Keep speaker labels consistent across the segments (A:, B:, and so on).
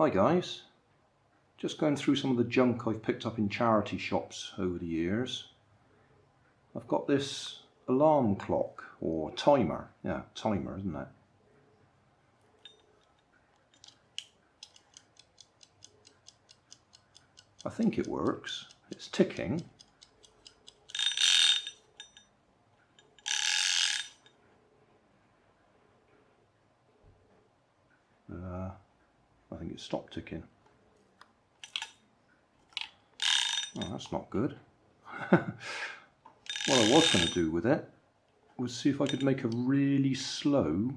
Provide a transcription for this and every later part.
A: Hi guys, just going through some of the junk I've picked up in charity shops over the years. I've got this alarm clock, or timer, timer isn't it? I think it works, it's ticking. I think it stopped ticking. Oh, that's not good. What I was going to do with it was see if I could make a really slow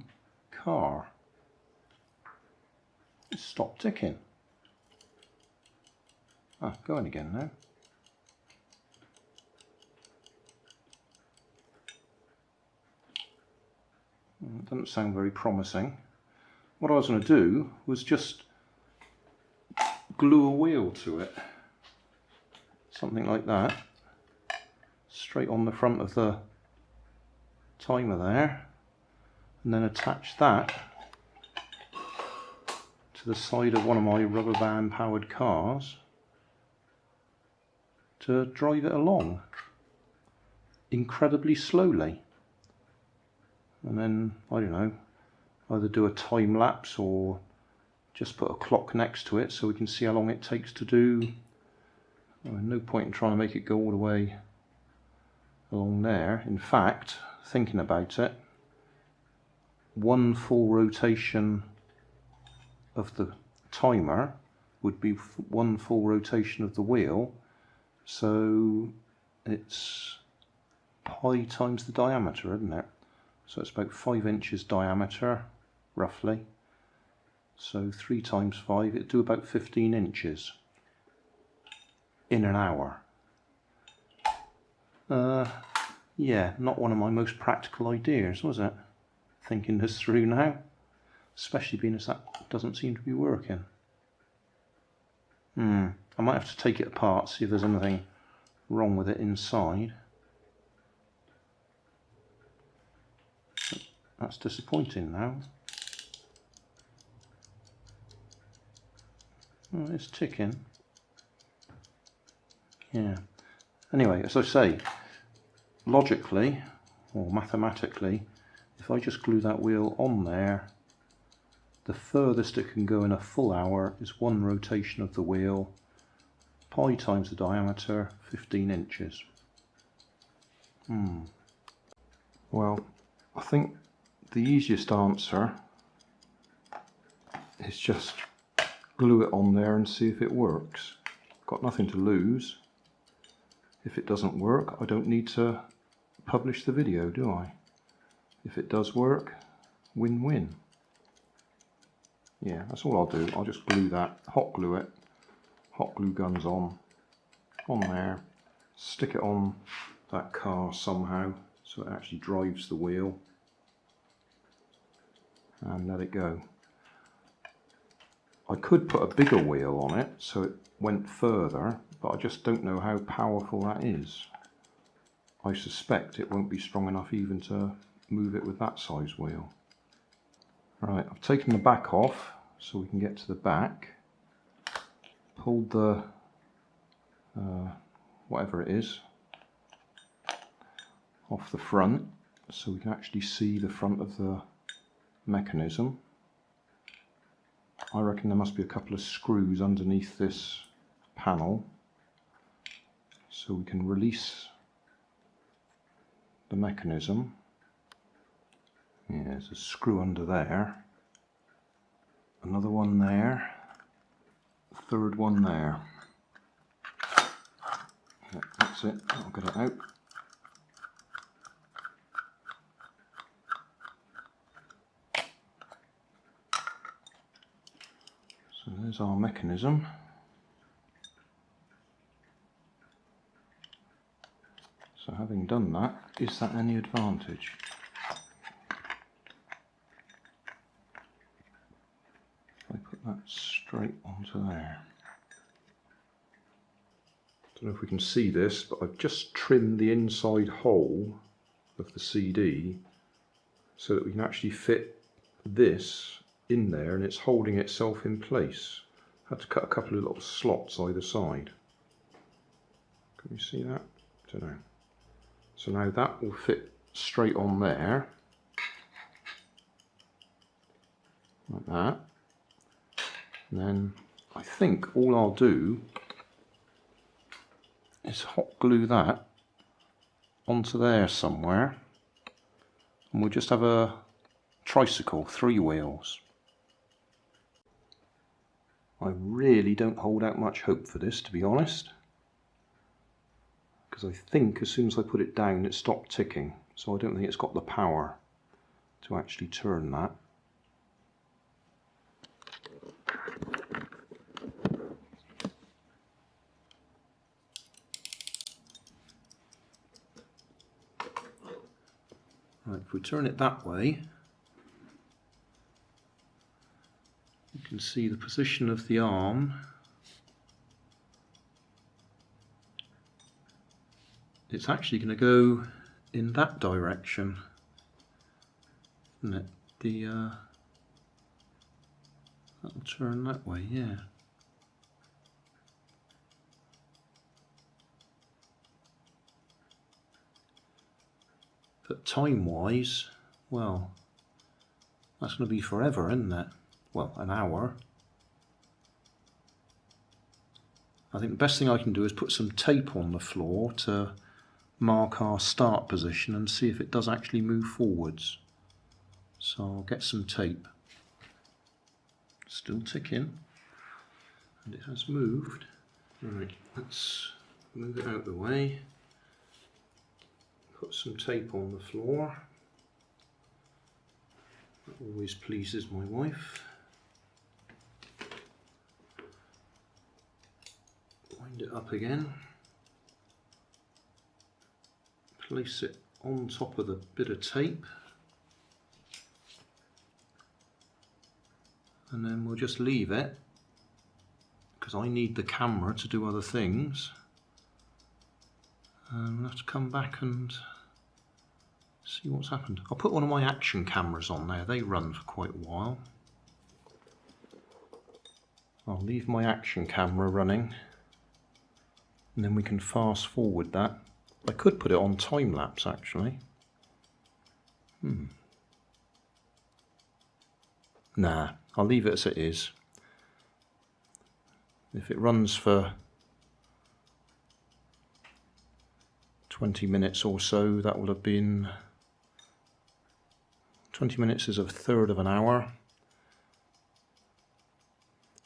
A: car. It stopped ticking. Ah, going again now. It doesn't sound very promising. What I was going to do was just glue a wheel to it. Something like that. Straight on the front of the timer there. And then attach that to the side of one of my rubber band powered cars to drive it along incredibly slowly. And then, I don't know, either do a time lapse or just put a clock next to it so we can see how long it takes to do. No point in trying to make it go all the way along there. In fact, thinking about it, one full rotation of the timer would be one full rotation of the wheel, so it's pi times the diameter, isn't it? So it's about 5 inches diameter, roughly. So 3 times 5, it'd do about 15 inches in an hour. Yeah, not one of my most practical ideas, was it? Thinking this through now, especially being as that doesn't seem to be working. I might have to take it apart, see if there's anything wrong with it inside. That's disappointing now. Oh, it's ticking. Yeah. Anyway, as I say, logically or mathematically, if I just glue that wheel on there, the furthest it can go in a full hour is one rotation of the wheel, pi times the diameter, 15 inches. Well, I think the easiest answer is just glue it on there and see if it works. Got nothing to lose. If it doesn't work, I don't need to publish the video, do I? If it does work, win-win. Yeah, that's all I'll do. I'll just glue that, hot glue it, hot glue guns on there, stick it on that car somehow so it actually drives the wheel, and let it go. I could put a bigger wheel on it so it went further, but I just don't know how powerful that is. I suspect it won't be strong enough even to move it with that size wheel. Right, I've taken the back off so we can get to the back. Pulled the whatever it is off the front so we can actually see the front of the mechanism. I reckon there must be a couple of screws underneath this panel so we can release the mechanism. Yeah, there's a screw under there, another one there, a third one there. Yeah, that's it, I'll get it out. So there's our mechanism. So having done that, is that any advantage? If I put that straight onto there. Don't know if we can see this, but I've just trimmed the inside hole of the CD so that we can actually fit this in there, and it's holding itself in place. Had to cut a couple of little slots either side. Can you see that? I don't know. So now that will fit straight on there, like that. And then I think all I'll do is hot glue that onto there somewhere, and we'll just have a tricycle, 3 wheels. I really don't hold out much hope for this, to be honest, because I think as soon as I put it down it stopped ticking, so I don't think it's got the power to actually turn that. Right, if we turn it that way, you can see the position of the arm. It's actually going to go in that direction, isn't it? That'll turn that way, yeah. But time-wise, well, that's going to be forever, isn't it? Well, an hour. I think the best thing I can do is put some tape on the floor to mark our start position and see if it does actually move forwards. So I'll get some tape. Still ticking, and it has moved. Right, let's move it out of the way. Put some tape on the floor. That always pleases my wife. Wind it up again. Place it on top of the bit of tape. And then we'll just leave it, because I need the camera to do other things. We'll have to come back and see what's happened. I'll put one of my action cameras on there, they run for quite a while. I'll leave my action camera running, and then we can fast forward that. I could put it on time lapse actually. Nah, I'll leave it as it is. If it runs for 20 minutes or so, that will have been 20 minutes is a third of an hour,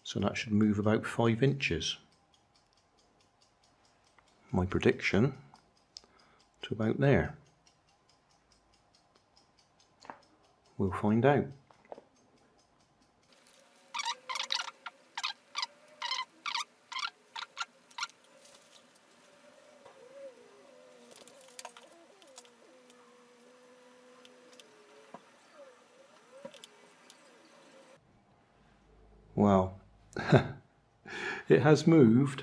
A: so that should move about 5 inches. My prediction to about there. We'll find out. Well, it has moved.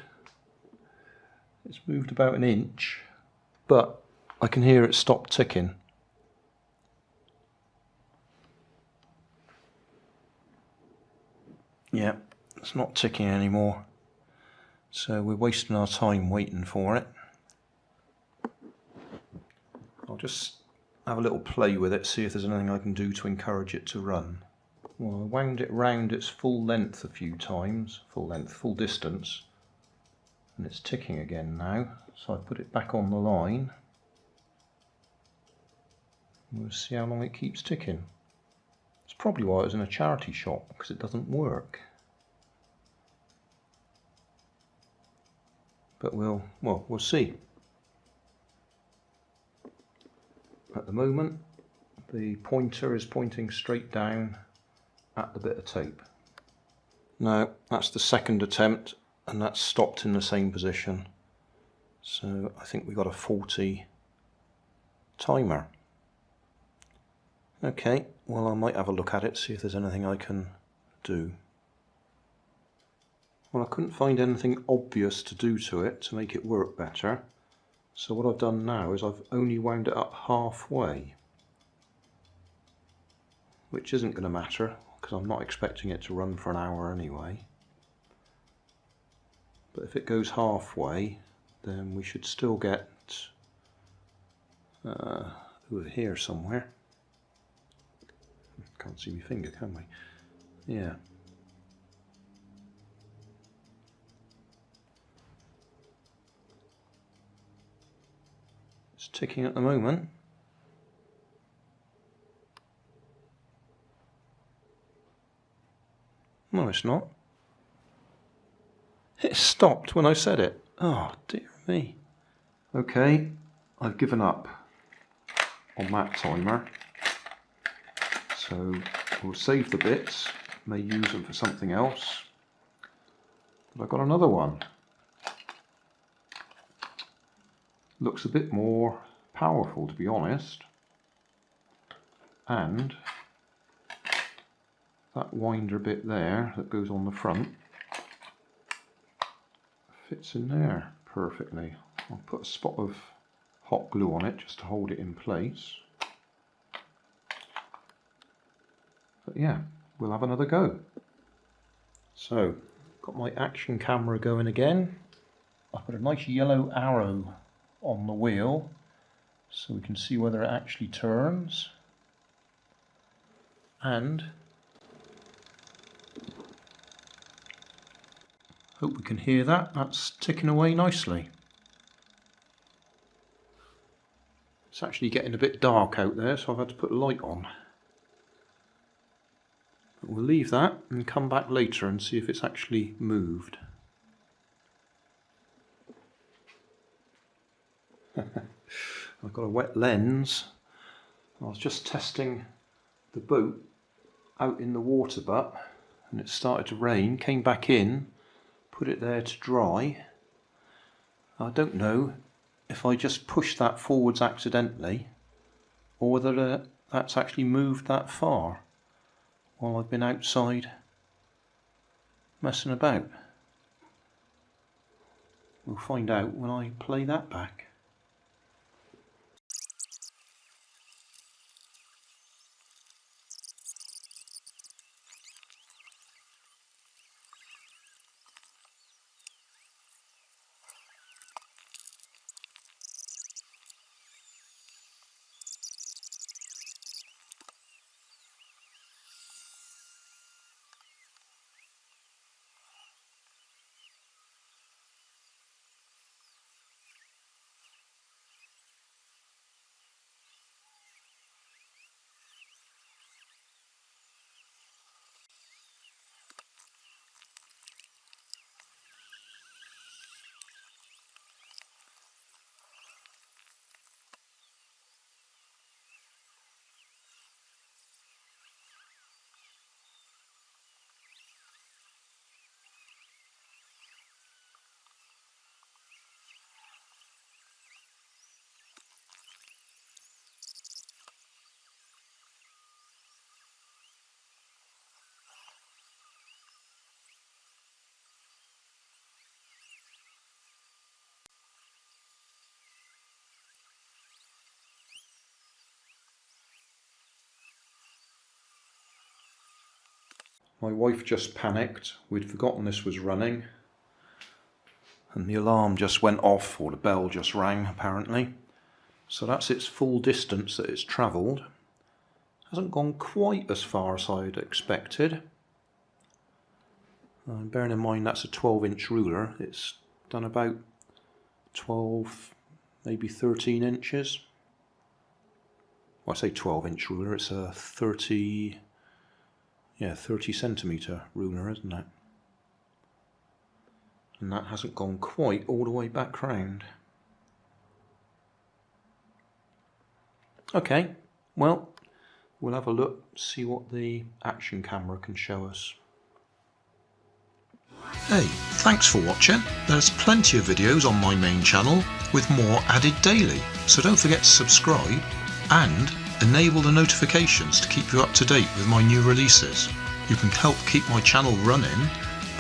A: It's moved about an inch, but I can hear it stop ticking. Yeah, it's not ticking anymore. So we're wasting our time waiting for it. I'll just have a little play with it, see if there's anything I can do to encourage it to run. Well, I wound it round its full length a few times, full distance, and it's ticking again now. So I put it back on the line. We'll see how long it keeps ticking. It's probably why it was in a charity shop, because it doesn't work. But we'll see. At the moment, the pointer is pointing straight down at the bit of tape. Now, that's the second attempt, and that's stopped in the same position. So I think we got a 40 timer. Okay, well, I might have a look at it, see if there's anything I can do. Well, I couldn't find anything obvious to do to it to make it work better. So what I've done now is I've only wound it up halfway, which isn't going to matter because I'm not expecting it to run for an hour anyway. but if it goes halfway, then we should still get over here somewhere. Can't see my finger, can we? Yeah. It's ticking at the moment. No, it's not. It stopped when I said it. Oh, dear me. Okay, I've given up on that timer. So we'll save the bits, may use them for something else. But I've got another one. Looks a bit more powerful, to be honest. And that winder bit there that goes on the front fits in there perfectly. I'll put a spot of hot glue on it just to hold it in place. But yeah, we'll have another go. So, got my action camera going again. I've put a nice yellow arrow on the wheel so we can see whether it actually turns. And hope we can hear that. That's ticking away nicely. It's actually getting a bit dark out there, so I've had to put a light on. But we'll leave that and come back later and see if it's actually moved. I've got a wet lens. I was just testing the boat out in the water butt and it started to rain, came back in, put it there to dry. I don't know if I just pushed that forwards accidentally or whether that's actually moved that far while I've been outside messing about. We'll find out when I play that back. My wife just panicked. We'd forgotten this was running and the alarm just went off, or the bell just rang apparently. So that's its full distance that it's travelled. Hasn't gone quite as far as I'd expected. Bearing in mind that's a 12-inch ruler, it's done about 12, maybe 13 inches. Well, I say 12-inch ruler, it's a 30 centimetre ruler, isn't it? And that hasn't gone quite all the way back round. Okay, well, we'll have a look, see what the action camera can show us. Hey, thanks for watching. There's plenty of videos on my main channel with more added daily, so don't forget to subscribe and enable the notifications to keep you up to date with my new releases. You can help keep my channel running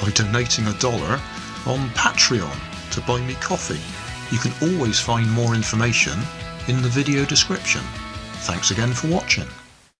A: by donating $1 on Patreon to buy me coffee. You can always find more information in the video description. Thanks again for watching.